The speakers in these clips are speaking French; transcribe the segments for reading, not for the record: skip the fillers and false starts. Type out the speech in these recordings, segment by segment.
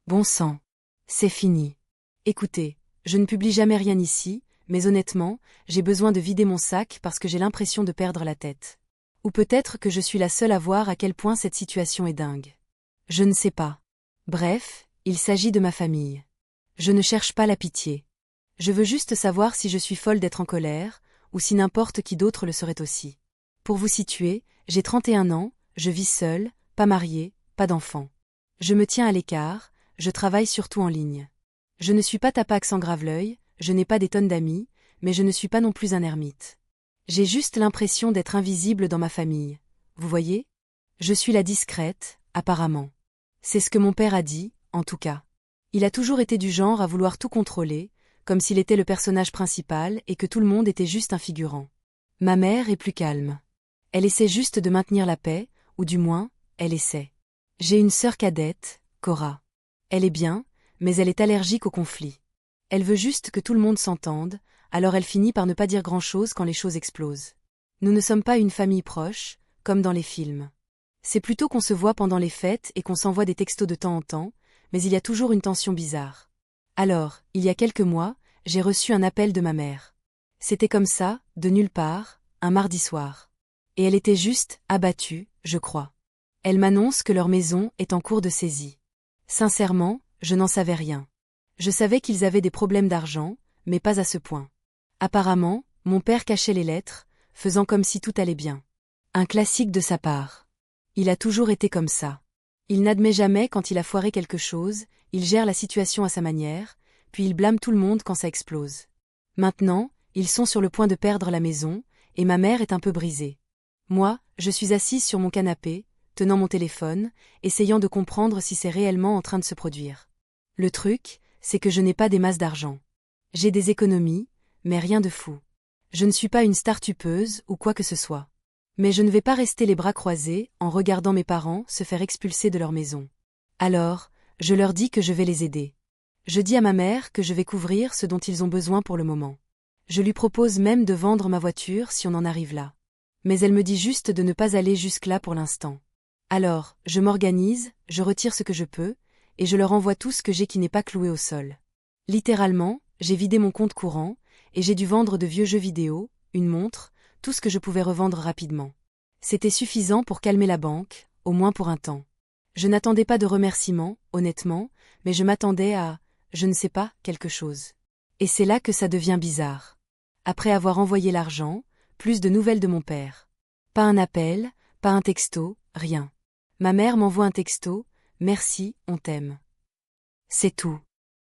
Bon sang. C'est fini. Écoutez, je ne publie jamais rien ici, mais honnêtement, j'ai besoin de vider mon sac parce que j'ai l'impression de perdre la tête. Ou peut-être que je suis la seule à voir à quel point cette situation est dingue. Je ne sais pas. Bref, il s'agit de ma famille. Je ne cherche pas la pitié. Je veux juste savoir si je suis folle d'être en colère, ou si n'importe qui d'autre le serait aussi. Pour vous situer, j'ai 31 ans, je vis seule, pas mariée, pas d'enfant. Je me tiens à l'écart, je travaille surtout en ligne. Je ne suis pas Tapax en Graveleuil, je n'ai pas des tonnes d'amis, mais je ne suis pas non plus un ermite. J'ai juste l'impression d'être invisible dans ma famille. Vous voyez? Je suis la discrète, apparemment. C'est ce que mon père a dit, en tout cas. Il a toujours été du genre à vouloir tout contrôler, comme s'il était le personnage principal et que tout le monde était juste un figurant. Ma mère est plus calme. Elle essaie juste de maintenir la paix, ou du moins, elle essaie. J'ai une sœur cadette, Cora. Elle est bien, mais elle est allergique au conflit. Elle veut juste que tout le monde s'entende, alors elle finit par ne pas dire grand-chose quand les choses explosent. Nous ne sommes pas une famille proche, comme dans les films. C'est plutôt qu'on se voit pendant les fêtes et qu'on s'envoie des textos de temps en temps, mais il y a toujours une tension bizarre. Alors, il y a quelques mois, j'ai reçu un appel de ma mère. C'était comme ça, de nulle part, un mardi soir. Et elle était juste abattue, je crois. Elle m'annonce que leur maison est en cours de saisie. Sincèrement, je n'en savais rien. Je savais qu'ils avaient des problèmes d'argent, mais pas à ce point. Apparemment, mon père cachait les lettres, faisant comme si tout allait bien. Un classique de sa part. Il a toujours été comme ça. Il n'admet jamais quand il a foiré quelque chose, il gère la situation à sa manière, puis il blâme tout le monde quand ça explose. Maintenant, ils sont sur le point de perdre la maison, et ma mère est un peu brisée. Moi, je suis assise sur mon canapé, tenant mon téléphone, essayant de comprendre si c'est réellement en train de se produire. Le truc, c'est que je n'ai pas des masses d'argent. J'ai des économies, mais rien de fou. Je ne suis pas une start-upeuse ou quoi que ce soit. Mais je ne vais pas rester les bras croisés en regardant mes parents se faire expulser de leur maison. Alors, je leur dis que je vais les aider. Je dis à ma mère que je vais couvrir ce dont ils ont besoin pour le moment. Je lui propose même de vendre ma voiture si on en arrive là. Mais elle me dit juste de ne pas aller jusque-là pour l'instant. Alors, je m'organise, je retire ce que je peux, et je leur envoie tout ce que j'ai qui n'est pas cloué au sol. Littéralement, j'ai vidé mon compte courant, et j'ai dû vendre de vieux jeux vidéo, une montre, tout ce que je pouvais revendre rapidement. C'était suffisant pour calmer la banque, au moins pour un temps. Je n'attendais pas de remerciements, honnêtement, mais je m'attendais à, je ne sais pas, quelque chose. Et c'est là que ça devient bizarre. Après avoir envoyé l'argent, plus de nouvelles de mon père. Pas un appel, pas un texto, rien. Ma mère m'envoie un texto, merci, on t'aime. C'est tout.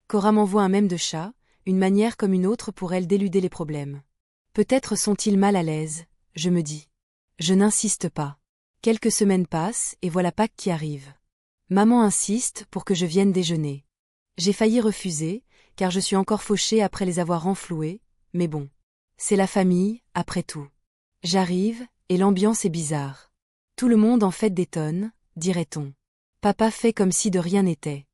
Cora m'envoie un mème de chat, une manière comme une autre pour elle d'éluder les problèmes. Peut-être sont-ils mal à l'aise, je me dis. Je n'insiste pas. Quelques semaines passent et voilà Pâques qui arrive. Maman insiste pour que je vienne déjeuner. J'ai failli refuser, car je suis encore fauchée après les avoir renfloués, mais bon. C'est la famille, après tout. J'arrive, et l'ambiance est bizarre. Tout le monde en fait des tonnes, dirait-on. Papa fait comme si de rien n'était.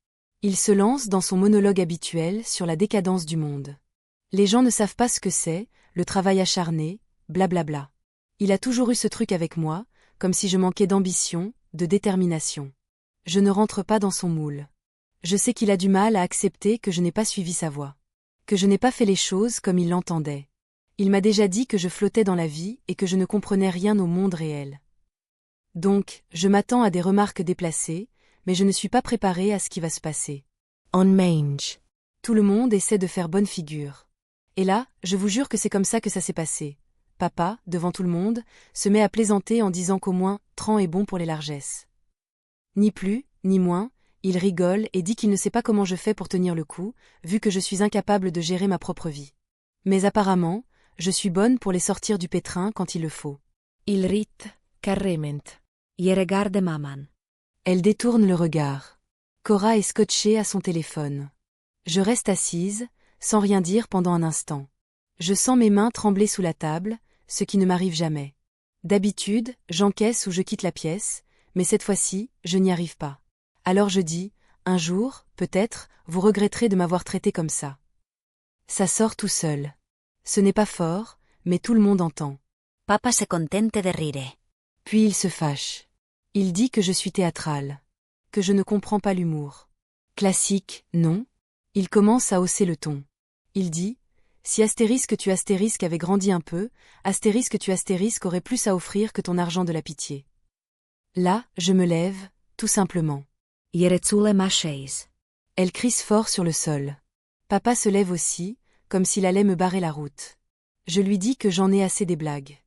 Il se lance dans son monologue habituel sur la décadence du monde. Les gens ne savent pas ce que c'est, le travail acharné, blablabla. Il a toujours eu ce truc avec moi, comme si je manquais d'ambition, de détermination. Je ne rentre pas dans son moule. Je sais qu'il a du mal à accepter que je n'ai pas suivi sa voie. Que je n'ai pas fait les choses comme il l'entendait. Il m'a déjà dit que je flottais dans la vie et que je ne comprenais rien au monde réel. Donc, je m'attends à des remarques déplacées, mais je ne suis pas préparée à ce qui va se passer. On mange. Tout le monde essaie de faire bonne figure. Et là, je vous jure que c'est comme ça que ça s'est passé. Papa, devant tout le monde, se met à plaisanter en disant qu'au moins, Tran est bon pour les largesses. Ni plus, ni moins, il rigole et dit qu'il ne sait pas comment je fais pour tenir le coup, vu que je suis incapable de gérer ma propre vie. Mais apparemment, je suis bonne pour les sortir du pétrin quand il le faut. Il rit carrément. Je regarde maman. Elle détourne le regard. Cora est scotchée à son téléphone. Je reste assise, sans rien dire pendant un instant. Je sens mes mains trembler sous la table, ce qui ne m'arrive jamais. D'habitude, j'encaisse ou je quitte la pièce, mais cette fois-ci, je n'y arrive pas. Alors je dis, un jour, peut-être, vous regretterez de m'avoir traité comme ça. Ça sort tout seul. Ce n'est pas fort, mais tout le monde entend. Papa se contente de rire. Puis il se fâche. Il dit que je suis théâtrale. Que je ne comprends pas l'humour. Classique, non? Il commence à hausser le ton. Il dit: si astérisque tu astérisque avait grandi un peu, astérisque tu astérisque aurait plus à offrir que ton argent de la pitié. Là, je me lève, tout simplement. Ierețule mașeis. Elle crisse fort sur le sol. Papa se lève aussi, comme s'il allait me barrer la route. Je lui dis que j'en ai assez des blagues.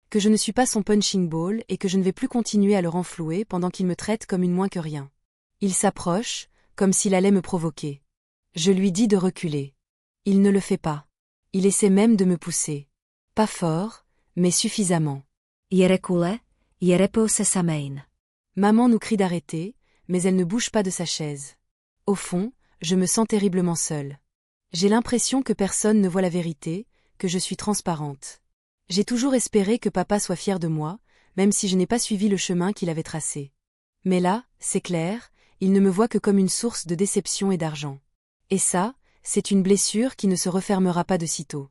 Que je ne suis pas son punching ball et que je ne vais plus continuer à le renflouer pendant qu'il me traite comme une moins que rien. Il s'approche, comme s'il allait me provoquer. Je lui dis de reculer. Il ne le fait pas. Il essaie même de me pousser. Pas fort, mais suffisamment. Ierecule, ierepeu se samein. Maman nous crie d'arrêter, mais elle ne bouge pas de sa chaise. Au fond, je me sens terriblement seule. J'ai l'impression que personne ne voit la vérité, que je suis transparente. J'ai toujours espéré que papa soit fier de moi, même si je n'ai pas suivi le chemin qu'il avait tracé. Mais là, c'est clair, il ne me voit que comme une source de déception et d'argent. Et ça, c'est une blessure qui ne se refermera pas de sitôt.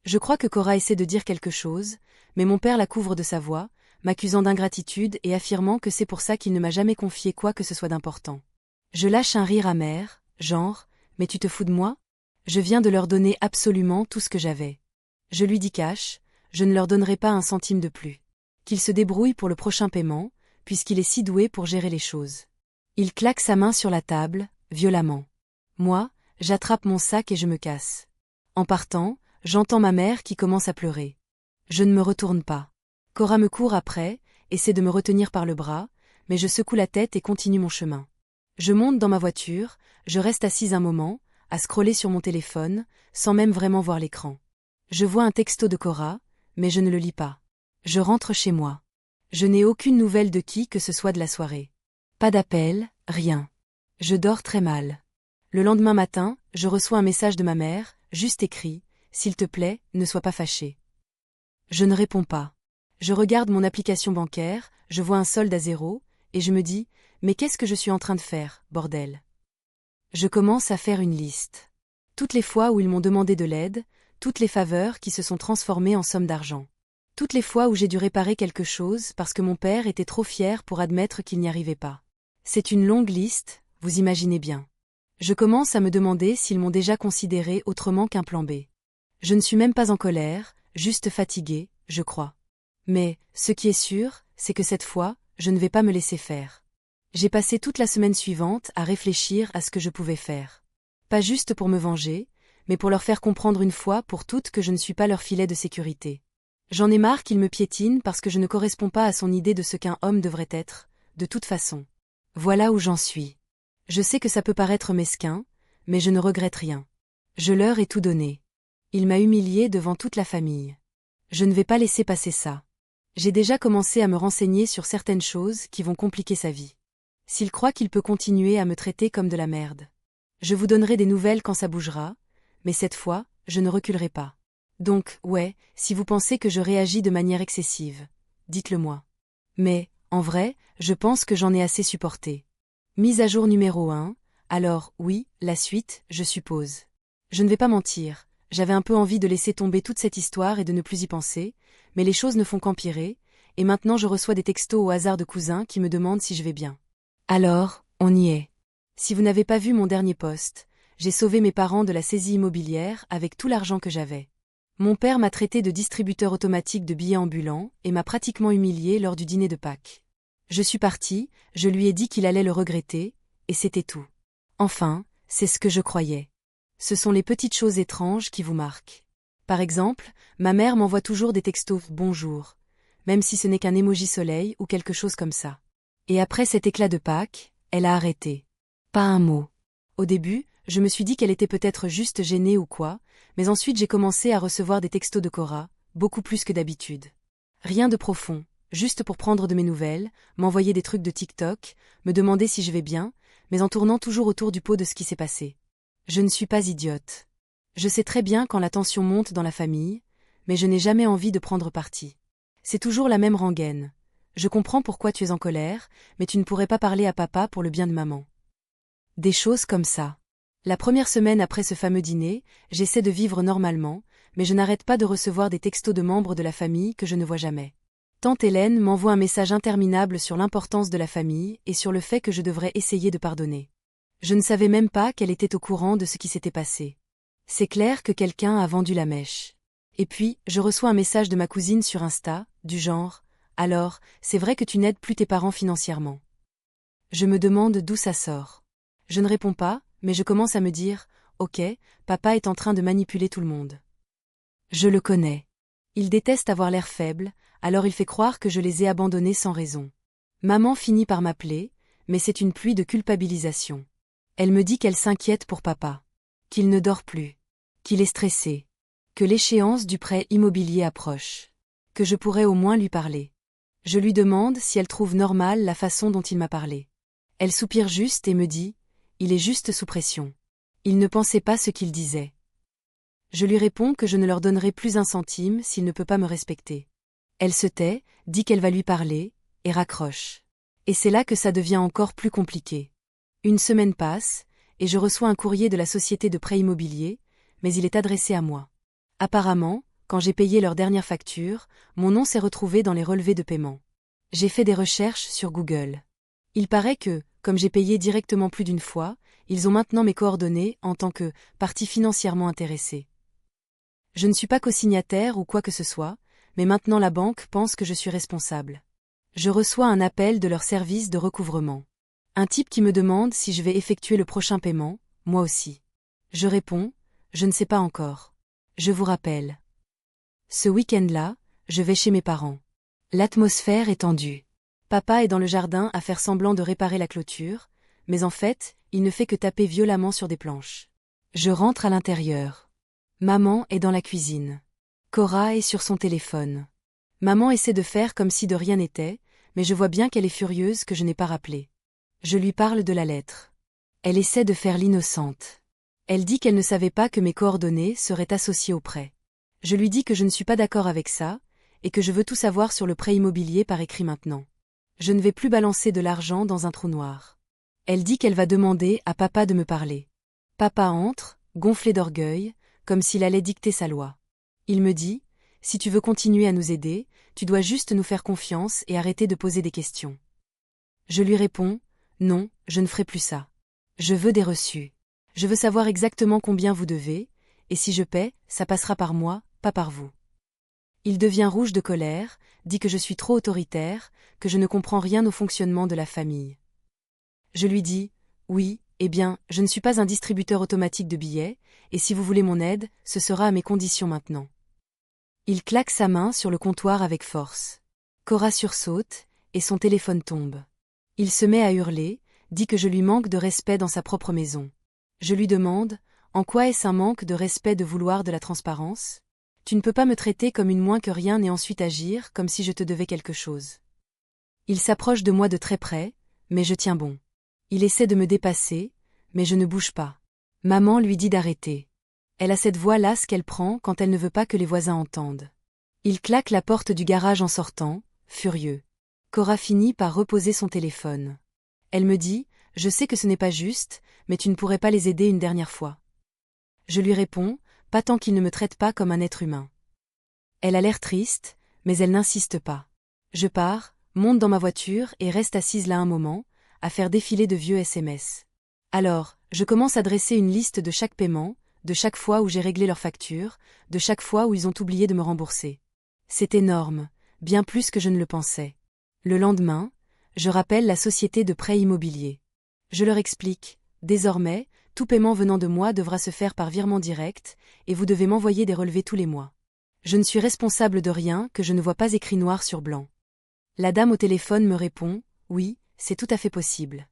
Je crois que Cora essaie de dire quelque chose, mais mon père la couvre de sa voix, m'accusant d'ingratitude et affirmant que c'est pour ça qu'il ne m'a jamais confié quoi que ce soit d'important. Je lâche un rire amer, genre, mais tu te fous de moi? Je viens de leur donner absolument tout ce que j'avais. Je lui dis cash, je ne leur donnerai pas un centime de plus. Qu'il se débrouille pour le prochain paiement, puisqu'il est si doué pour gérer les choses. Il claque sa main sur la table, violemment. Moi, j'attrape mon sac et je me casse. En partant, j'entends ma mère qui commence à pleurer. Je ne me retourne pas. Cora me court après, essaie de me retenir par le bras, mais je secoue la tête et continue mon chemin. Je monte dans ma voiture, je reste assise un moment, à scroller sur mon téléphone, sans même vraiment voir l'écran. Je vois un texto de Cora, mais je ne le lis pas. Je rentre chez moi. Je n'ai aucune nouvelle de qui que ce soit de la soirée. Pas d'appel, rien. Je dors très mal. Le lendemain matin, je reçois un message de ma mère, juste écrit: s'il te plaît, ne sois pas fâché. Je ne réponds pas. Je regarde mon application bancaire, je vois un solde à 0, et je me dis: mais qu'est-ce que je suis en train de faire, bordel? Je commence à faire une liste. Toutes les fois où ils m'ont demandé de l'aide, toutes les faveurs qui se sont transformées en sommes d'argent. Toutes les fois où j'ai dû réparer quelque chose parce que mon père était trop fier pour admettre qu'il n'y arrivait pas. C'est une longue liste, vous imaginez bien. Je commence à me demander s'ils m'ont déjà considéré autrement qu'un plan B. Je ne suis même pas en colère, juste fatiguée, je crois. Mais, ce qui est sûr, c'est que cette fois, je ne vais pas me laisser faire. J'ai passé toute la semaine suivante à réfléchir à ce que je pouvais faire. Pas juste pour me venger, mais pour leur faire comprendre une fois pour toutes que je ne suis pas leur filet de sécurité. J'en ai marre qu'ils me piétinent parce que je ne corresponds pas à son idée de ce qu'un homme devrait être, de toute façon. Voilà où j'en suis. Je sais que ça peut paraître mesquin, mais je ne regrette rien. Je leur ai tout donné. Il m'a humiliée devant toute la famille. Je ne vais pas laisser passer ça. J'ai déjà commencé à me renseigner sur certaines choses qui vont compliquer sa vie. S'il croit qu'il peut continuer à me traiter comme de la merde. Je vous donnerai des nouvelles quand ça bougera, mais cette fois, je ne reculerai pas. Donc, ouais, si vous pensez que je réagis de manière excessive, dites-le moi. Mais, en vrai, je pense que j'en ai assez supporté. Mise à jour numéro 1, alors, oui, la suite, je suppose. Je ne vais pas mentir, j'avais un peu envie de laisser tomber toute cette histoire et de ne plus y penser, mais les choses ne font qu'empirer, et maintenant je reçois des textos au hasard de cousins qui me demandent si je vais bien. Alors, on y est. Si vous n'avez pas vu mon dernier post, j'ai sauvé mes parents de la saisie immobilière avec tout l'argent que j'avais. Mon père m'a traité de distributeur automatique de billets ambulants et m'a pratiquement humilié lors du dîner de Pâques. Je suis partie, je lui ai dit qu'il allait le regretter, et c'était tout. Enfin, c'est ce que je croyais. Ce sont les petites choses étranges qui vous marquent. Par exemple, ma mère m'envoie toujours des textos « bonjour », même si ce n'est qu'un emoji soleil ou quelque chose comme ça. Et après cet éclat de Pâques, elle a arrêté. Pas un mot. Au début, je me suis dit qu'elle était peut-être juste gênée ou quoi, mais ensuite j'ai commencé à recevoir des textos de Cora, beaucoup plus que d'habitude. Rien de profond, juste pour prendre de mes nouvelles, m'envoyer des trucs de TikTok, me demander si je vais bien, mais en tournant toujours autour du pot de ce qui s'est passé. Je ne suis pas idiote. Je sais très bien quand la tension monte dans la famille, mais je n'ai jamais envie de prendre parti. C'est toujours la même rengaine. Je comprends pourquoi tu es en colère, mais tu ne pourrais pas parler à papa pour le bien de maman. Des choses comme ça. La première semaine après ce fameux dîner, j'essaie de vivre normalement, mais je n'arrête pas de recevoir des textos de membres de la famille que je ne vois jamais. Tante Hélène m'envoie un message interminable sur l'importance de la famille et sur le fait que je devrais essayer de pardonner. Je ne savais même pas qu'elle était au courant de ce qui s'était passé. C'est clair que quelqu'un a vendu la mèche. Et puis, je reçois un message de ma cousine sur Insta, du genre « Alors, c'est vrai que tu n'aides plus tes parents financièrement ?» Je me demande d'où ça sort. Je ne réponds pas, mais je commence à me dire « Ok, papa est en train de manipuler tout le monde. » Je le connais. Il déteste avoir l'air faible, alors il fait croire que je les ai abandonnés sans raison. Maman finit par m'appeler, mais c'est une pluie de culpabilisation. Elle me dit qu'elle s'inquiète pour papa. Qu'il ne dort plus. Qu'il est stressé. Que l'échéance du prêt immobilier approche. Que je pourrais au moins lui parler. Je lui demande si elle trouve normale la façon dont il m'a parlé. Elle soupire juste et me dit « Il est juste sous pression. Il ne pensait pas ce qu'il disait. » Je lui réponds que je ne leur donnerai plus un centime s'il ne peut pas me respecter. Elle se tait, dit qu'elle va lui parler, et raccroche. Et c'est là que ça devient encore plus compliqué. Une semaine passe, et je reçois un courrier de la société de prêt immobilier, mais il est adressé à moi. Apparemment, quand j'ai payé leur dernière facture, mon nom s'est retrouvé dans les relevés de paiement. J'ai fait des recherches sur Google. Il paraît que, comme j'ai payé directement plus d'une fois, ils ont maintenant mes coordonnées en tant que partie financièrement intéressée. Je ne suis pas co-signataire ou quoi que ce soit, mais maintenant la banque pense que je suis responsable. Je reçois un appel de leur service de recouvrement. Un type qui me demande si je vais effectuer le prochain paiement, moi aussi. Je réponds, je ne sais pas encore. Je vous rappelle. Ce week-end-là, je vais chez mes parents. L'atmosphère est tendue. Papa est dans le jardin à faire semblant de réparer la clôture, mais en fait, il ne fait que taper violemment sur des planches. Je rentre à l'intérieur. Maman est dans la cuisine. Cora est sur son téléphone. Maman essaie de faire comme si de rien n'était, mais je vois bien qu'elle est furieuse que je n'ai pas rappelé. Je lui parle de la lettre. Elle essaie de faire l'innocente. Elle dit qu'elle ne savait pas que mes coordonnées seraient associées au prêt. Je lui dis que je ne suis pas d'accord avec ça, et que je veux tout savoir sur le prêt immobilier par écrit maintenant. Je ne vais plus balancer de l'argent dans un trou noir. Elle dit qu'elle va demander à papa de me parler. Papa entre, gonflé d'orgueil, comme s'il allait dicter sa loi. Il me dit, si tu veux continuer à nous aider, tu dois juste nous faire confiance et arrêter de poser des questions. Je lui réponds, non, je ne ferai plus ça. Je veux des reçus. Je veux savoir exactement combien vous devez, et si je paie, ça passera par moi, pas par vous. Il devient rouge de colère, dit que je suis trop autoritaire, que je ne comprends rien au fonctionnement de la famille. Je lui dis, oui, eh bien, je ne suis pas un distributeur automatique de billets, et si vous voulez mon aide, ce sera à mes conditions maintenant. Il claque sa main sur le comptoir avec force. Cora sursaute, et son téléphone tombe. Il se met à hurler, dit que je lui manque de respect dans sa propre maison. Je lui demande, en quoi est-ce un manque de respect de vouloir de la transparence ? Tu ne peux pas me traiter comme une moins que rien et ensuite agir comme si je te devais quelque chose. Il s'approche de moi de très près, mais je tiens bon. Il essaie de me dépasser, mais je ne bouge pas. Maman lui dit d'arrêter. Elle a cette voix lasse qu'elle prend quand elle ne veut pas que les voisins entendent. Il claque la porte du garage en sortant, furieux. Cora finit par reposer son téléphone. Elle me dit, je sais que ce n'est pas juste, mais tu ne pourrais pas les aider une dernière fois. Je lui réponds, pas tant qu'ils ne me traitent pas comme un être humain. Elle a l'air triste, mais elle n'insiste pas. Je pars, monte dans ma voiture et reste assise là un moment, à faire défiler de vieux SMS. Alors, je commence à dresser une liste de chaque paiement, de chaque fois où j'ai réglé leur facture, de chaque fois où ils ont oublié de me rembourser. C'est énorme, bien plus que je ne le pensais. Le lendemain, je rappelle la société de prêt immobilier. Je leur explique, désormais, tout paiement venant de moi devra se faire par virement direct, et vous devez m'envoyer des relevés tous les mois. Je ne suis responsable de rien que je ne vois pas écrit noir sur blanc. La dame au téléphone me répond, oui, c'est tout à fait possible.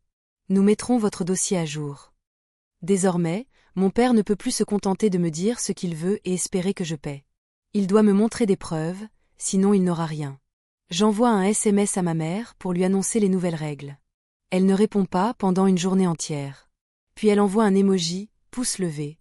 Nous mettrons votre dossier à jour. Désormais, mon père ne peut plus se contenter de me dire ce qu'il veut et espérer que je paie. Il doit me montrer des preuves, sinon il n'aura rien. J'envoie un SMS à ma mère pour lui annoncer les nouvelles règles. Elle ne répond pas pendant une journée entière. Puis elle envoie un emoji, pouce levé,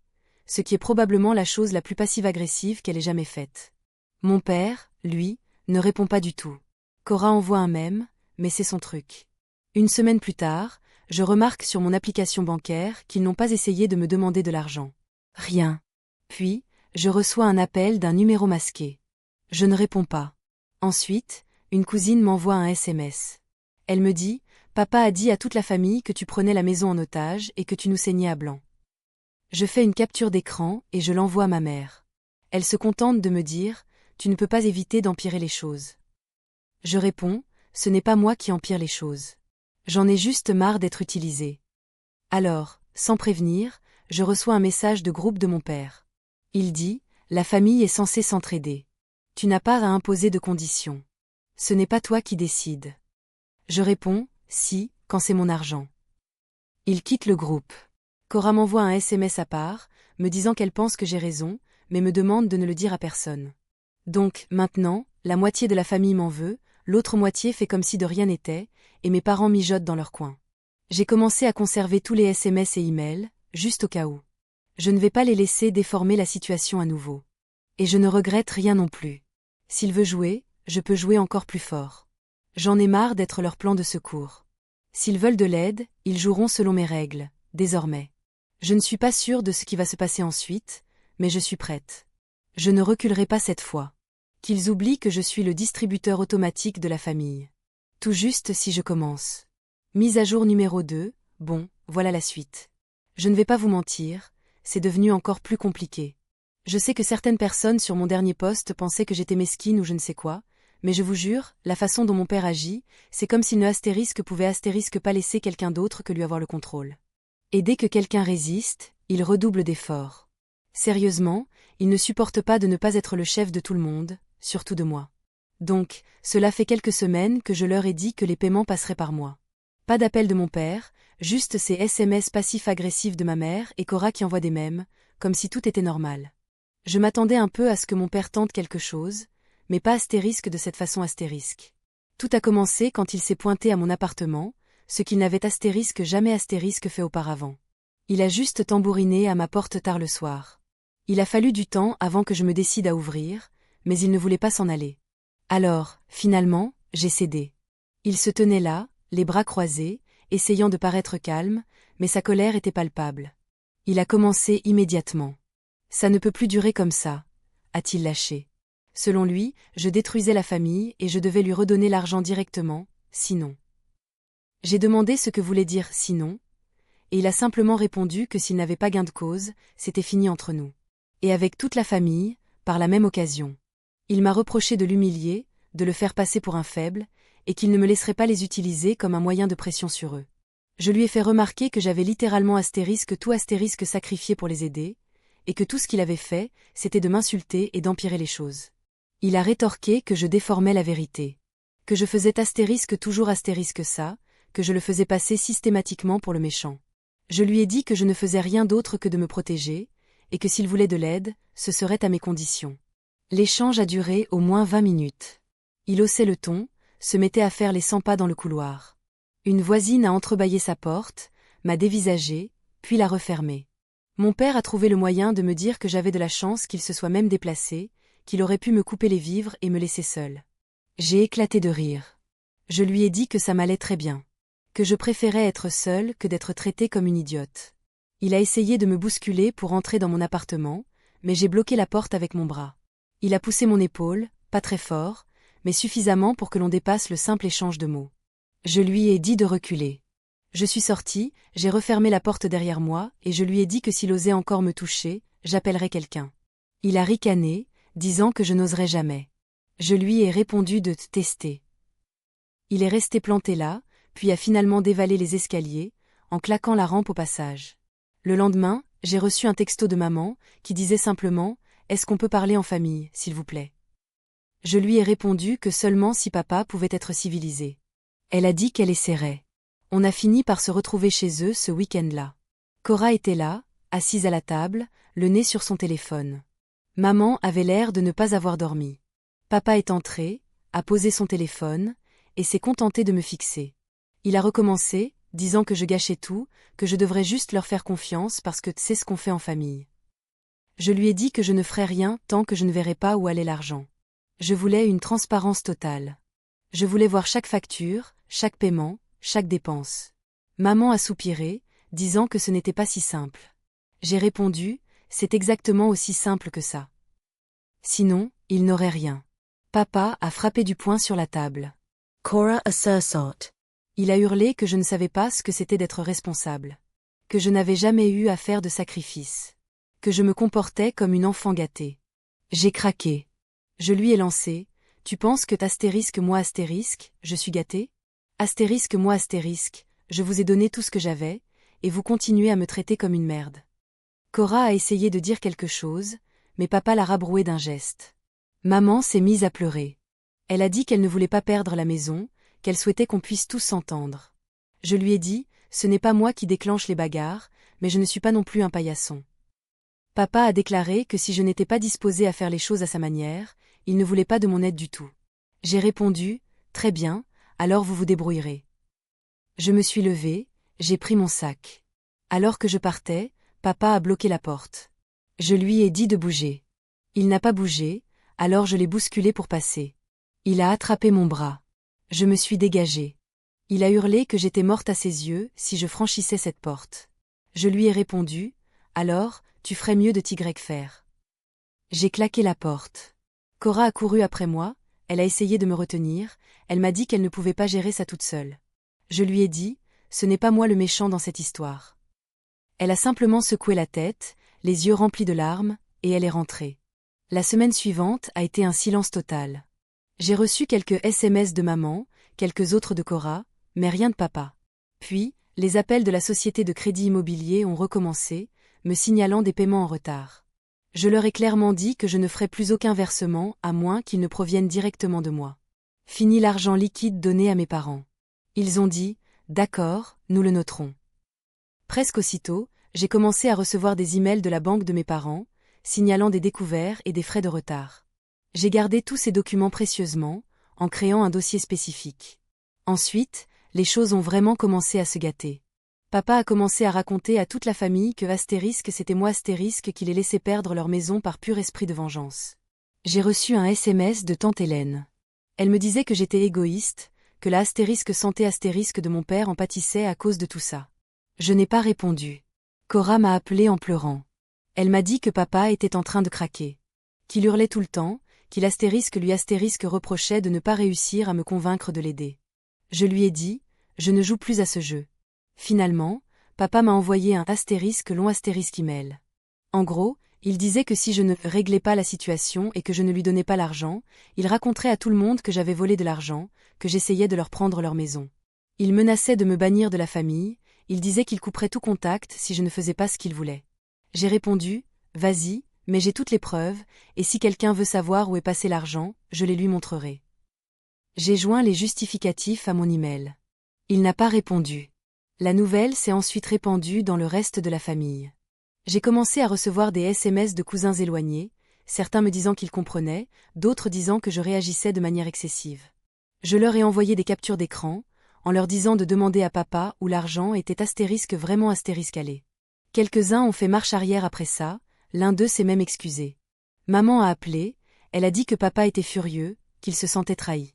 ce qui est probablement la chose la plus passive-agressive qu'elle ait jamais faite. Mon père, lui, ne répond pas du tout. Cora envoie un mème, mais c'est son truc. Une semaine plus tard, je remarque sur mon application bancaire qu'ils n'ont pas essayé de me demander de l'argent. Rien. Puis, je reçois un appel d'un numéro masqué. Je ne réponds pas. Ensuite, une cousine m'envoie un SMS. Elle me dit, Papa a dit à toute la famille que tu prenais la maison en otage et que tu nous saignais à blanc. Je fais une capture d'écran et je l'envoie à ma mère. Elle se contente de me dire, tu ne peux pas éviter d'empirer les choses. Je réponds, ce n'est pas moi qui empire les choses. J'en ai juste marre d'être utilisée. Alors, sans prévenir, je reçois un message de groupe de mon père. Il dit, la famille est censée s'entraider. Tu n'as pas à imposer de conditions. Ce n'est pas toi qui décides. Je réponds, si, quand c'est mon argent. Il quitte le groupe. Cora m'envoie un SMS à part, me disant qu'elle pense que j'ai raison, mais me demande de ne le dire à personne. Donc, maintenant, la moitié de la famille m'en veut, l'autre moitié fait comme si de rien n'était, et mes parents mijotent dans leur coin. J'ai commencé à conserver tous les SMS et emails, juste au cas où. Je ne vais pas les laisser déformer la situation à nouveau. Et je ne regrette rien non plus. S'il veut jouer, je peux jouer encore plus fort. J'en ai marre d'être leur plan de secours. S'ils veulent de l'aide, ils joueront selon mes règles, désormais. Je ne suis pas sûre de ce qui va se passer ensuite, mais je suis prête. Je ne reculerai pas cette fois. Qu'ils oublient que je suis le distributeur automatique de la famille. Tout juste si je commence. Mise à jour numéro 2, bon, voilà la suite. Je ne vais pas vous mentir, c'est devenu encore plus compliqué. Je sais que certaines personnes sur mon dernier post pensaient que j'étais mesquine ou je ne sais quoi, mais je vous jure, la façon dont mon père agit, c'est comme s'il ne astérisque pouvait astérisque pas laisser quelqu'un d'autre que lui avoir le contrôle. Et dès que quelqu'un résiste, il redouble d'efforts. Sérieusement, il ne supporte pas de ne pas être le chef de tout le monde, surtout de moi. Donc, cela fait quelques semaines que je leur ai dit que les paiements passeraient par moi. Pas d'appel de mon père, juste ces SMS passifs-agressifs de ma mère et Cora qui envoie des mèmes, comme si tout était normal. Je m'attendais un peu à ce que mon père tente quelque chose, mais pas astérisque de cette façon astérisque. Tout a commencé quand il s'est pointé à mon appartement, ce qu'il n'avait astérisque jamais astérisque fait auparavant. Il a juste tambouriné à ma porte tard le soir. Il a fallu du temps avant que je me décide à ouvrir, mais il ne voulait pas s'en aller. Alors, finalement, j'ai cédé. Il se tenait là, les bras croisés, essayant de paraître calme, mais sa colère était palpable. Il a commencé immédiatement. Ça ne peut plus durer comme ça, a-t-il lâché. Selon lui, je détruisais la famille et je devais lui redonner l'argent directement, sinon. J'ai demandé ce que voulait dire sinon, et il a simplement répondu que s'il n'avait pas gain de cause, c'était fini entre nous. Et avec toute la famille, par la même occasion. Il m'a reproché de l'humilier, de le faire passer pour un faible, et qu'il ne me laisserait pas les utiliser comme un moyen de pression sur eux. Je lui ai fait remarquer que j'avais littéralement astérisque tout astérisque sacrifié pour les aider, et que tout ce qu'il avait fait, c'était de m'insulter et d'empirer les choses. Il a rétorqué que je déformais la vérité. Que je faisais astérisque toujours astérisque ça, que je le faisais passer systématiquement pour le méchant. Je lui ai dit que je ne faisais rien d'autre que de me protéger, et que s'il voulait de l'aide, ce serait à mes conditions. L'échange a duré au moins 20 minutes. Il haussait le ton, se mettait à faire les 100 pas dans le couloir. Une voisine a entrebâillé sa porte, m'a dévisagé, puis l'a refermée. Mon père a trouvé le moyen de me dire que j'avais de la chance qu'il se soit même déplacé, qu'il aurait pu me couper les vivres et me laisser seule. J'ai éclaté de rire. Je lui ai dit que ça m'allait très bien. Que je préférais être seule que d'être traitée comme une idiote. Il a essayé de me bousculer pour entrer dans mon appartement, mais j'ai bloqué la porte avec mon bras. Il a poussé mon épaule, pas très fort, mais suffisamment pour que l'on dépasse le simple échange de mots. Je lui ai dit de reculer. Je suis sortie, j'ai refermé la porte derrière moi et je lui ai dit que s'il osait encore me toucher, j'appellerais quelqu'un. Il a ricané, disant que je n'oserais jamais. Je lui ai répondu de tester. Il est resté planté là, puis a finalement dévalé les escaliers, en claquant la rampe au passage. Le lendemain, j'ai reçu un texto de maman, qui disait simplement « Est-ce qu'on peut parler en famille, s'il vous plaît ?» Je lui ai répondu que seulement si papa pouvait être civilisé. Elle a dit qu'elle essaierait. On a fini par se retrouver chez eux ce week-end-là. Cora était là, assise à la table, le nez sur son téléphone. Maman avait l'air de ne pas avoir dormi. Papa est entré, a posé son téléphone, et s'est contenté de me fixer. Il a recommencé, disant que je gâchais tout, que je devrais juste leur faire confiance parce que c'est ce qu'on fait en famille. Je lui ai dit que je ne ferais rien tant que je ne verrais pas où allait l'argent. Je voulais une transparence totale. Je voulais voir chaque facture, chaque paiement, chaque dépense. Maman a soupiré, disant que ce n'était pas si simple. J'ai répondu, c'est exactement aussi simple que ça. Sinon, il n'aurait rien. Papa a frappé du poing sur la table. Cora a sursort. Il a hurlé que je ne savais pas ce que c'était d'être responsable. Que je n'avais jamais eu à faire de sacrifice. Que je me comportais comme une enfant gâtée. J'ai craqué. Je lui ai lancé: tu penses que t'astérisque moi astérisque, je suis gâté? Astérisque moi astérisque, je vous ai donné tout ce que j'avais, et vous continuez à me traiter comme une merde. Cora a essayé de dire quelque chose, mais papa l'a rabroué d'un geste. Maman s'est mise à pleurer. Elle a dit qu'elle ne voulait pas perdre la maison, qu'elle souhaitait qu'on puisse tous s'entendre. Je lui ai dit: ce n'est pas moi qui déclenche les bagarres, mais je ne suis pas non plus un paillasson. Papa a déclaré que si je n'étais pas disposée à faire les choses à sa manière, il ne voulait pas de mon aide du tout. J'ai répondu: très bien, alors vous vous débrouillerez. Je me suis levée, j'ai pris mon sac. Alors que je partais, papa a bloqué la porte. Je lui ai dit de bouger. Il n'a pas bougé, alors je l'ai bousculé pour passer. Il a attrapé mon bras. Je me suis dégagée. Il a hurlé que j'étais morte à ses yeux si je franchissais cette porte. Je lui ai répondu: alors, tu ferais mieux de t'y faire. J'ai claqué la porte. Cora a couru après moi, elle a essayé de me retenir, elle m'a dit qu'elle ne pouvait pas gérer ça toute seule. Je lui ai dit: ce n'est pas moi le méchant dans cette histoire. Elle a simplement secoué la tête, les yeux remplis de larmes, et elle est rentrée. La semaine suivante a été un silence total. J'ai reçu quelques SMS de maman, quelques autres de Cora, mais rien de papa. Puis, les appels de la société de crédit immobilier ont recommencé, me signalant des paiements en retard. Je leur ai clairement dit que je ne ferai plus aucun versement à moins qu'ils ne proviennent directement de moi. Fini l'argent liquide donné à mes parents. Ils ont dit: d'accord, nous le noterons. Presque aussitôt, j'ai commencé à recevoir des emails de la banque de mes parents, signalant des découverts et des frais de retard. J'ai gardé tous ces documents précieusement, en créant un dossier spécifique. Ensuite, les choses ont vraiment commencé à se gâter. Papa a commencé à raconter à toute la famille que astérisque c'était moi astérisque qui les laissait perdre leur maison par pur esprit de vengeance. J'ai reçu un SMS de tante Hélène. Elle me disait que j'étais égoïste, que la astérisque santé astérisque de mon père en pâtissait à cause de tout ça. Je n'ai pas répondu. Cora m'a appelé en pleurant. Elle m'a dit que papa était en train de craquer. Qu'il hurlait tout le temps, qu'il astérisque lui astérisque reprochait de ne pas réussir à me convaincre de l'aider. Je lui ai dit: je ne joue plus à ce jeu. Finalement, papa m'a envoyé un astérisque long astérisque email. En gros, il disait que si je ne réglais pas la situation et que je ne lui donnais pas l'argent, il raconterait à tout le monde que j'avais volé de l'argent, que j'essayais de leur prendre leur maison. Il menaçait de me bannir de la famille, il disait qu'il couperait tout contact si je ne faisais pas ce qu'il voulait. J'ai répondu: vas-y, mais j'ai toutes les preuves, et si quelqu'un veut savoir où est passé l'argent, je les lui montrerai. J'ai joint les justificatifs à mon email. Il n'a pas répondu. La nouvelle s'est ensuite répandue dans le reste de la famille. J'ai commencé à recevoir des SMS de cousins éloignés, certains me disant qu'ils comprenaient, d'autres disant que je réagissais de manière excessive. Je leur ai envoyé des captures d'écran, en leur disant de demander à papa où l'argent était astérisque vraiment astérisque allé. Quelques-uns ont fait marche arrière après ça, l'un d'eux s'est même excusé. Maman a appelé, elle a dit que papa était furieux, qu'il se sentait trahi.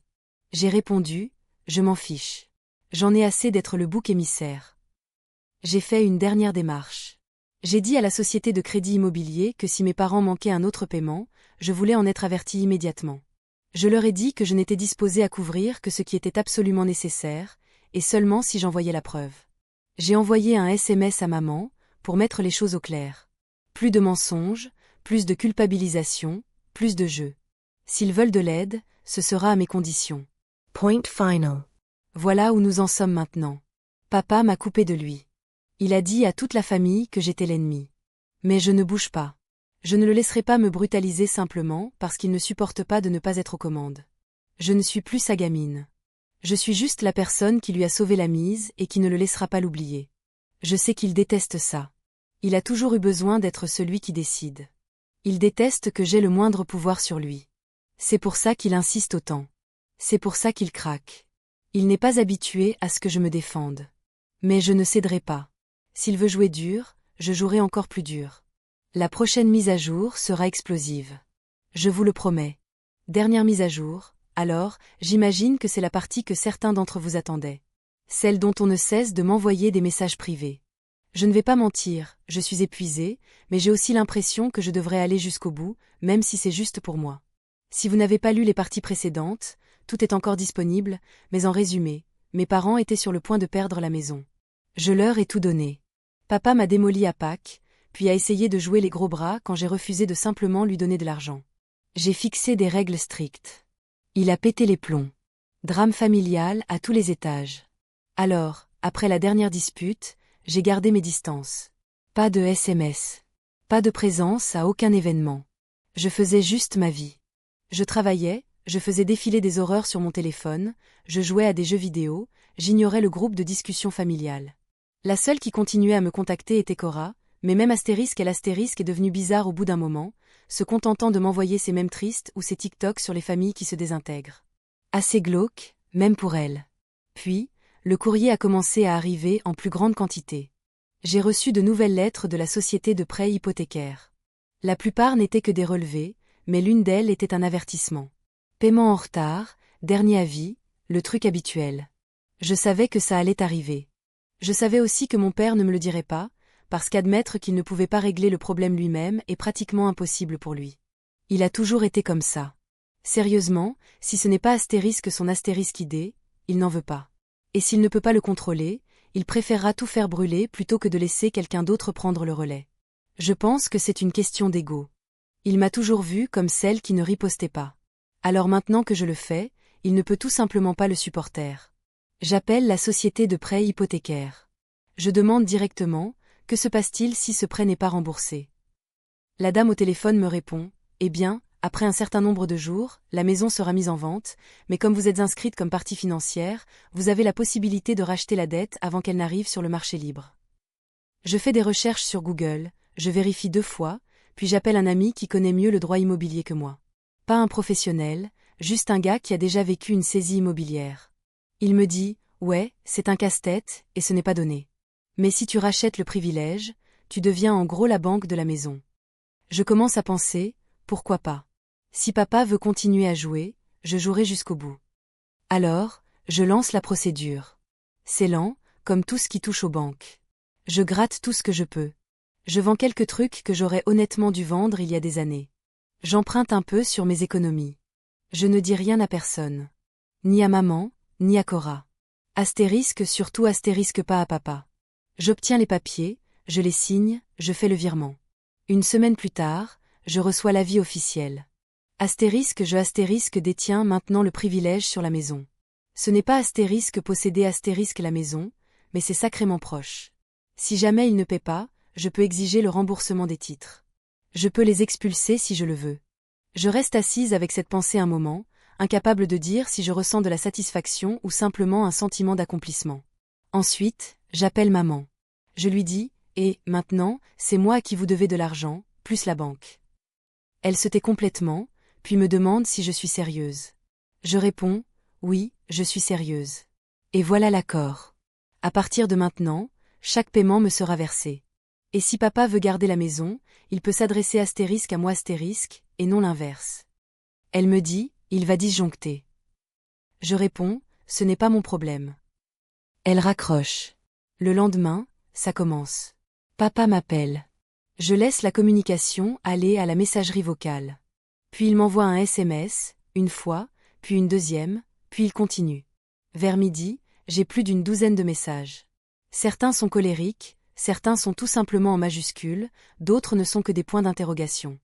J'ai répondu: je m'en fiche. J'en ai assez d'être le bouc émissaire. J'ai fait une dernière démarche. J'ai dit à la société de crédit immobilier que si mes parents manquaient un autre paiement, je voulais en être averti immédiatement. Je leur ai dit que je n'étais disposée à couvrir que ce qui était absolument nécessaire, et seulement si j'envoyais la preuve. J'ai envoyé un SMS à maman, pour mettre les choses au clair. Plus de mensonges, plus de culpabilisation, plus de jeu. S'ils veulent de l'aide, ce sera à mes conditions. Point final. Voilà où nous en sommes maintenant. Papa m'a coupé de lui. Il a dit à toute la famille que j'étais l'ennemi. Mais je ne bouge pas. Je ne le laisserai pas me brutaliser simplement parce qu'il ne supporte pas de ne pas être aux commandes. Je ne suis plus sa gamine. Je suis juste la personne qui lui a sauvé la mise et qui ne le laissera pas l'oublier. Je sais qu'il déteste ça. Il a toujours eu besoin d'être celui qui décide. Il déteste que j'aie le moindre pouvoir sur lui. C'est pour ça qu'il insiste autant. C'est pour ça qu'il craque. Il n'est pas habitué à ce que je me défende. Mais je ne céderai pas. S'il veut jouer dur, je jouerai encore plus dur. La prochaine mise à jour sera explosive. Je vous le promets. Dernière mise à jour, alors, j'imagine que c'est la partie que certains d'entre vous attendaient. Celle dont on ne cesse de m'envoyer des messages privés. Je ne vais pas mentir, je suis épuisée, mais j'ai aussi l'impression que je devrais aller jusqu'au bout, même si c'est juste pour moi. Si vous n'avez pas lu les parties précédentes, tout est encore disponible, mais en résumé, mes parents étaient sur le point de perdre la maison. Je leur ai tout donné. Papa m'a démoli à Pâques, puis a essayé de jouer les gros bras quand j'ai refusé de simplement lui donner de l'argent. J'ai fixé des règles strictes. Il a pété les plombs. Drame familial à tous les étages. Alors, après la dernière dispute, j'ai gardé mes distances. Pas de SMS. Pas de présence à aucun événement. Je faisais juste ma vie. Je travaillais, je faisais défiler des horreurs sur mon téléphone, je jouais à des jeux vidéo, j'ignorais le groupe de discussion familiale. La seule qui continuait à me contacter était Cora, mais même Astérisque est devenue bizarre au bout d'un moment, se contentant de m'envoyer ses mèmes tristes ou ses TikTok sur les familles qui se désintègrent. Assez glauque, même pour elle. Puis, le courrier a commencé à arriver en plus grande quantité. J'ai reçu de nouvelles lettres de la société de prêt hypothécaire. La plupart n'étaient que des relevés, mais l'une d'elles était un avertissement. Paiement en retard, dernier avis, le truc habituel. Je savais que ça allait arriver. Je savais aussi que mon père ne me le dirait pas, parce qu'admettre qu'il ne pouvait pas régler le problème lui-même est pratiquement impossible pour lui. Il a toujours été comme ça. Sérieusement, si ce n'est pas Astérisque son astérisque idée, il n'en veut pas. Et s'il ne peut pas le contrôler, il préférera tout faire brûler plutôt que de laisser quelqu'un d'autre prendre le relais. Je pense que c'est une question d'ego. Il m'a toujours vue comme celle qui ne ripostait pas. Alors maintenant que je le fais, il ne peut tout simplement pas le supporter. J'appelle la société de prêt hypothécaire. Je demande directement, que se passe-t-il si ce prêt n'est pas remboursé? La dame au téléphone me répond, eh bien, après un certain nombre de jours, la maison sera mise en vente, mais comme vous êtes inscrite comme partie financière, vous avez la possibilité de racheter la dette avant qu'elle n'arrive sur le marché libre. Je fais des recherches sur Google, je vérifie 2 fois, puis j'appelle un ami qui connaît mieux le droit immobilier que moi. Pas un professionnel, juste un gars qui a déjà vécu une saisie immobilière. Il me dit, ouais, c'est un casse-tête, et ce n'est pas donné. Mais si tu rachètes le privilège, tu deviens en gros la banque de la maison. Je commence à penser, pourquoi pas? Si papa veut continuer à jouer, je jouerai jusqu'au bout. Alors, je lance la procédure. C'est lent, comme tout ce qui touche aux banques. Je gratte tout ce que je peux. Je vends quelques trucs que j'aurais honnêtement dû vendre il y a des années. J'emprunte un peu sur mes économies. Je ne dis rien à personne. Ni à maman, ni à Cora. Astérisque surtout astérisque pas à papa. J'obtiens les papiers, je les signe, je fais le virement. Une semaine plus tard, je reçois l'avis officiel. Astérisque détient maintenant le privilège sur la maison. Ce n'est pas Astérisque posséder Astérisque la maison, mais c'est sacrément proche. Si jamais il ne paie pas, je peux exiger le remboursement des titres. Je peux les expulser si je le veux. Je reste assise avec cette pensée un moment, incapable de dire si je ressens de la satisfaction ou simplement un sentiment d'accomplissement. Ensuite, j'appelle maman. Je lui dis, et, maintenant, c'est moi à qui vous devez de l'argent, plus la banque. Elle se tait complètement, puis me demande si je suis sérieuse. Je réponds, oui, je suis sérieuse. Et voilà l'accord. À partir de maintenant, chaque paiement me sera versé. Et si papa veut garder la maison, il peut s'adresser astérisque à moi astérisque, et non l'inverse. Elle me dit, il va disjoncter. Je réponds, ce n'est pas mon problème. Elle raccroche. Le lendemain, ça commence. Papa m'appelle. Je laisse la communication aller à la messagerie vocale. Puis il m'envoie un SMS, une fois, puis une deuxième, puis il continue. Vers midi, j'ai plus d'une douzaine de messages. Certains sont colériques, certains sont tout simplement en majuscules, d'autres ne sont que des points d'interrogation.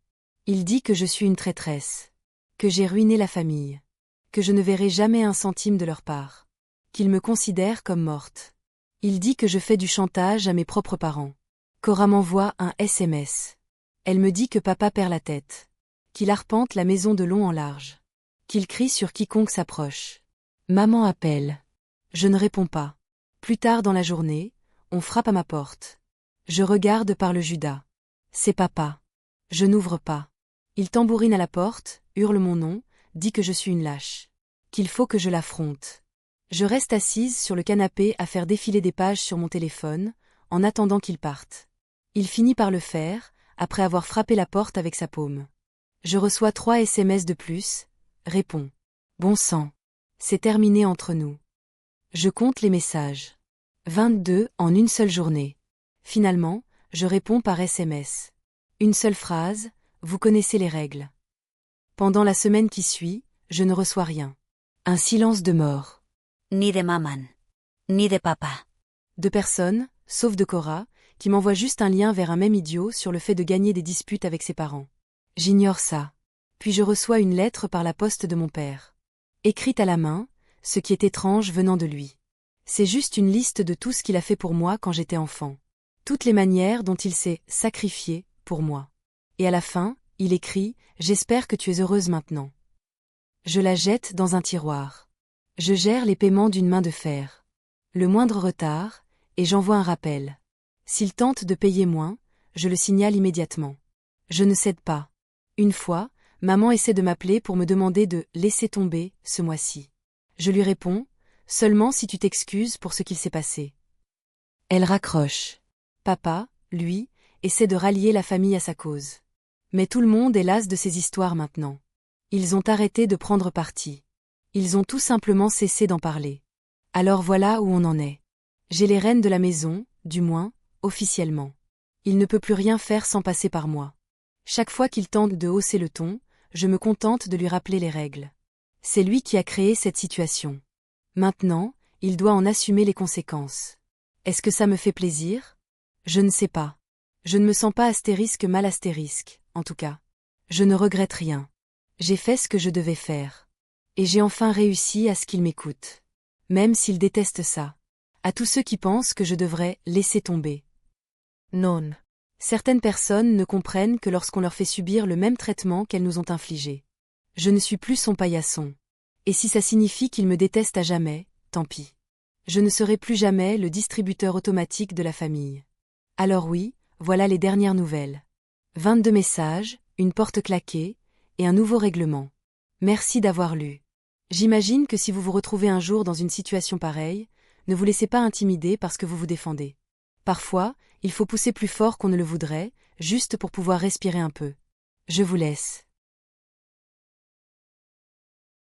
Il dit que je suis une traîtresse. Que j'ai ruiné la famille. Que je ne verrai jamais un centime de leur part. Qu'il me considère comme morte. Il dit que je fais du chantage à mes propres parents. Cora m'envoie un SMS. Elle me dit que papa perd la tête. Qu'il arpente la maison de long en large. Qu'il crie sur quiconque s'approche. Maman appelle. Je ne réponds pas. Plus tard dans la journée, on frappe à ma porte. Je regarde par le Judas. C'est papa. Je n'ouvre pas. Il tambourine à la porte, hurle mon nom, dit que je suis une lâche. Qu'il faut que je l'affronte. Je reste assise sur le canapé à faire défiler des pages sur mon téléphone, en attendant qu'il parte. Il finit par le faire, après avoir frappé la porte avec sa paume. Je reçois 3 SMS de plus, réponds. Bon sang. C'est terminé entre nous. Je compte les messages. 22 en une seule journée. Finalement, je réponds par SMS. Une seule phrase, vous connaissez les règles. Pendant la semaine qui suit, je ne reçois rien. Un silence de mort. Ni de maman. ni de papá. De personnes, sauf de Cora, qui m'envoie juste un lien vers un mème idiot sur le fait de gagner des disputes avec ses parents. J'ignore ça. Puis je reçois une lettre par la poste de mon père. Écrite à la main, ce qui est étrange venant de lui. C'est juste une liste de tout ce qu'il a fait pour moi quand j'étais enfant. Toutes les manières dont il s'est sacrifié pour moi. Et à la fin, il écrit « J'espère que tu es heureuse maintenant ». Je la jette dans un tiroir. Je gère les paiements d'une main de fer. Le moindre retard, et j'envoie un rappel. S'il tente de payer moins, je le signale immédiatement. Je ne cède pas. Une fois, maman essaie de m'appeler pour me demander de « laisser tomber » ce mois-ci. Je lui réponds « seulement si tu t'excuses pour ce qu'il s'est passé ». Elle raccroche. Papa, lui, essaie de rallier la famille à sa cause. Mais tout le monde est las de ces histoires maintenant. Ils ont arrêté de prendre parti. Ils ont tout simplement cessé d'en parler. Alors voilà où on en est. J'ai les rênes de la maison, du moins, officiellement. Il ne peut plus rien faire sans passer par moi. Chaque fois qu'il tente de hausser le ton, je me contente de lui rappeler les règles. C'est lui qui a créé cette situation. Maintenant, il doit en assumer les conséquences. Est-ce que ça me fait plaisir? Je ne sais pas. Je ne me sens pas mal astérisque, en tout cas. Je ne regrette rien. J'ai fait ce que je devais faire. Et j'ai enfin réussi à ce qu'il m'écoute. Même s'il déteste ça. À tous ceux qui pensent que je devrais laisser tomber. Non. Certaines personnes ne comprennent que lorsqu'on leur fait subir le même traitement qu'elles nous ont infligé. Je ne suis plus son paillasson. Et si ça signifie qu'il me déteste à jamais, tant pis. Je ne serai plus jamais le distributeur automatique de la famille. Alors oui, voilà les dernières nouvelles. 22 messages, une porte claquée, et un nouveau règlement. Merci d'avoir lu. J'imagine que si vous vous retrouvez un jour dans une situation pareille, ne vous laissez pas intimider parce que vous vous défendez. Parfois, il faut pousser plus fort qu'on ne le voudrait, juste pour pouvoir respirer un peu. Je vous laisse.